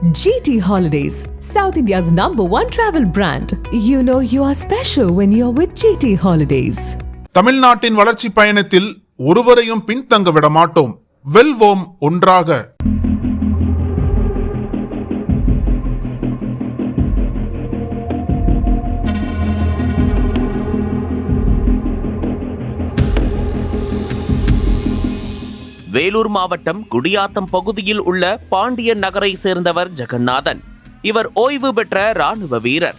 GT Holidays, South India's #1 travel brand. You know you are special when you're with GT Holidays. தமிழ்நாட்டின் வளர்ச்சி பயணத்தில் ஒருவரையும் பின்தங்க விட மாட்டோம். வெல்வோம் ஒன்றாக. வேலூர் மாவட்டம் குடியாத்தம் பகுதியில் உள்ள பாண்டியன் நகரை சேர்ந்தவர் ஜெகநாதன். இவர் ஓய்வு பெற்ற ராணுவ வீரர்.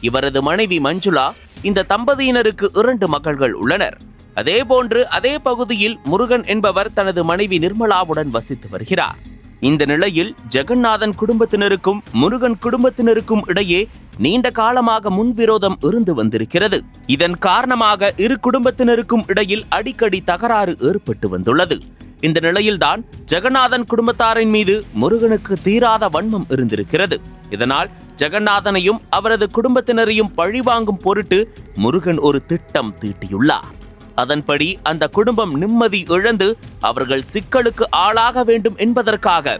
இவரது மனைவி மஞ்சுளா. இந்த தம்பதியினருக்கு 2 மகள்கள் உள்ளனர். அதேபோன்று அதே பகுதியில் முருகன் என்பவர் தனது மனைவி நிர்மலாவுடன் வசித்து வருகிறார். இந்த நிலையில் ஜெகநாதன் குடும்பத்தினருக்கும் முருகன் குடும்பத்தினருக்கும் இடையே நீண்ட காலமாக முன்விரோதம் இருந்து வந்திருக்கிறது. இதன் காரணமாக இரு குடும்பத்தினருக்கும் இடையில் அடிக்கடி தகராறு ஏற்பட்டு வந்துள்ளது. இந்த நிலையில்தான் ஜெகநாதன் குடும்பத்தாரின் மீது முருகனுக்கு தீராத வன்மம் இருந்திருக்கிறது. இதனால் ஜெகநாதனையும் அவரது குடும்பத்தினரையும் பழிவாங்கும் பொருட்டு முருகன் ஒரு திட்டம் தீட்டியுள்ளார். அதன்படி அந்த குடும்பம் நிம்மதி இழந்து அவர்கள் சிக்கலுக்கு ஆளாக வேண்டும் என்பதற்காக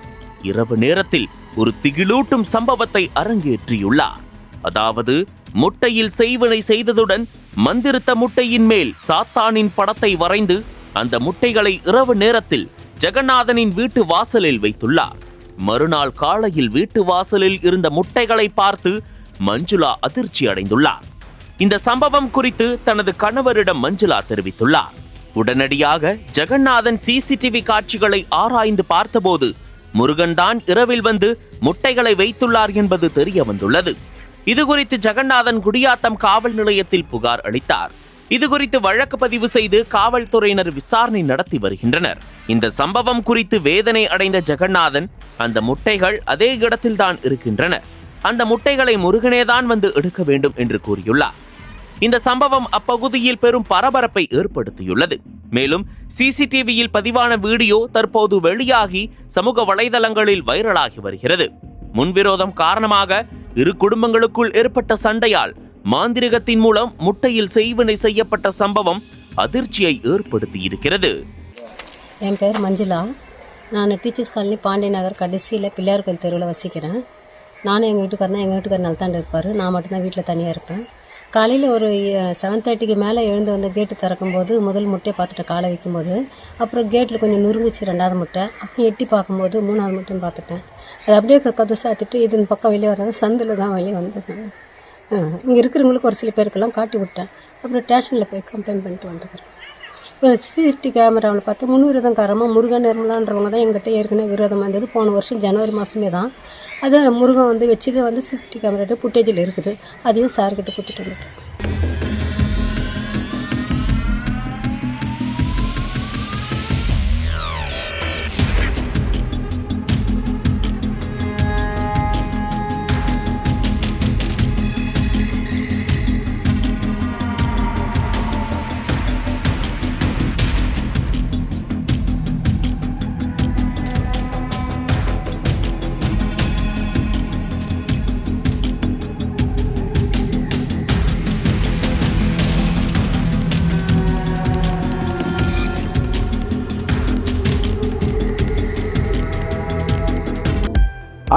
இரவு நேரத்தில் ஒரு திகிலூட்டும் சம்பவத்தை அரங்கேற்றியுள்ளார். அதாவது முட்டையில் செய்வினை செய்ததுடன் மந்திரித்த முட்டையின் மேல் சாத்தானின் படத்தை வரைந்து அந்த முட்டைகளை இரவு நேரத்தில் ஜெகநாதனின் வீட்டு வாசலில் வைத்துள்ளார். மறுநாள் காலையில் வீட்டு வாசலில் இருந்த முட்டைகளை பார்த்து மஞ்சுளா அதிர்ச்சி அடைந்துள்ளார். இந்த சம்பவம் குறித்து தனது கணவரிடம் மஞ்சுளா தெரிவித்துள்ளார். உடனடியாக ஜெகநாதன் சிசிடிவி காட்சிகளை ஆராய்ந்து பார்த்தபோது முருகன் தான் இரவில் வந்து முட்டைகளை வைத்துள்ளார் என்பது தெரிய வந்துள்ளது. இதுகுறித்து ஜெகநாதன் குடியாத்தம் காவல் நிலையத்தில் புகார் அளித்தார். இதுகுறித்து வழக்கு பதிவு செய்து காவல்துறையினர் விசாரணை நடத்தி வருகின்றனர். இந்த சம்பவம் குறித்து வேதனை அடைந்த ஜெகநாதன் அந்த முட்டைகள் அதே இடத்தில் தான் இருக்கின்றன, அந்த முட்டைகளை முருகனேதான் வந்து எடுக்க வேண்டும் என்று கூறியுள்ளார். இந்த சம்பவம் அப்பகுதியில் பெரும் பரபரப்பை ஏற்படுத்தியுள்ளது. மேலும் சிசிடிவியில் பதிவான வீடியோ தற்போது வெளியாகி சமூக வலைதளங்களில் வைரலாகி வருகிறது. முன்விரோதம் காரணமாக இரு குடும்பங்களுக்குள் ஏற்பட்ட சண்டையால் மாந்திரிகத்தின் மூலம் முட்டையில் செய்வினை செய்யப்பட்ட சம்பவம் அதிர்ச்சியை ஏற்படுத்தி இருக்கிறது. என் பேர் மஞ்சுளா. நான் டீச்சர்ஸ் காலனி பாண்டிய நகர் கடைசியில் பிள்ளையார் கோயில் தெருவில் வசிக்கிறேன். நானும் எங்கள் வீட்டுக்காரர் நல்லா தான் இருப்பார். நான் மட்டும்தான் வீட்டில் தனியாக இருப்பேன். காலையில் ஒரு 7:30க்கு மேலே எழுந்து வந்து கேட்டு திறக்கும்போது முதல் முட்டையை பார்த்துட்டு காலை வைக்கும்போது அப்புறம் கேட்டில் கொஞ்சம் நுறுங்குச்சு 2வது முட்டை. அப்புறம் எட்டி பார்க்கும்போது 3வது முட்டைன்னு பார்த்துட்டேன். அது அப்படியே கது சாத்திட்டு இது பக்கம் வெளியே வராது, சந்தில் தான் வெளியே வந்தது. இங்கே இருக்கிறவங்களுக்கு ஒரு சில பேருக்கெல்லாம் காட்டி விட்டேன். அப்புறம் ஸ்டேஷனில் போய் கம்ப்ளைண்ட் பண்ணிட்டு வந்துக்கிறேன். இப்போ சிசிடிவி கேமராவில் பார்த்து முன்விரோதக்காரமாக முருகன் நிர்மலான்றவங்க தான் எங்கிட்ட ஏற்கனவே விரோதமாக இருந்தது. போன வருஷம் ஜனவரி மாதமே தான் அது முருகன் வந்து வச்சது வந்து சிசிடிவி கேமரா ஃபுட்டேஜில் இருக்குது. அதையும் சார்கிட்ட கொடுத்துட்டு வந்துட்டேன்.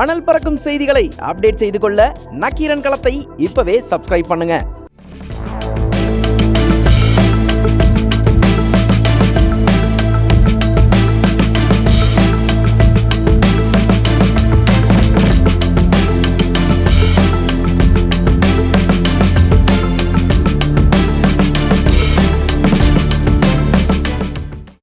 அனல் பறக்கும் செய்திகளை அப்டேட் செய்து கொள்ள நக்கீரன் களத்தை இப்பவே சப்ஸ்கிரைப் பண்ணுங்க.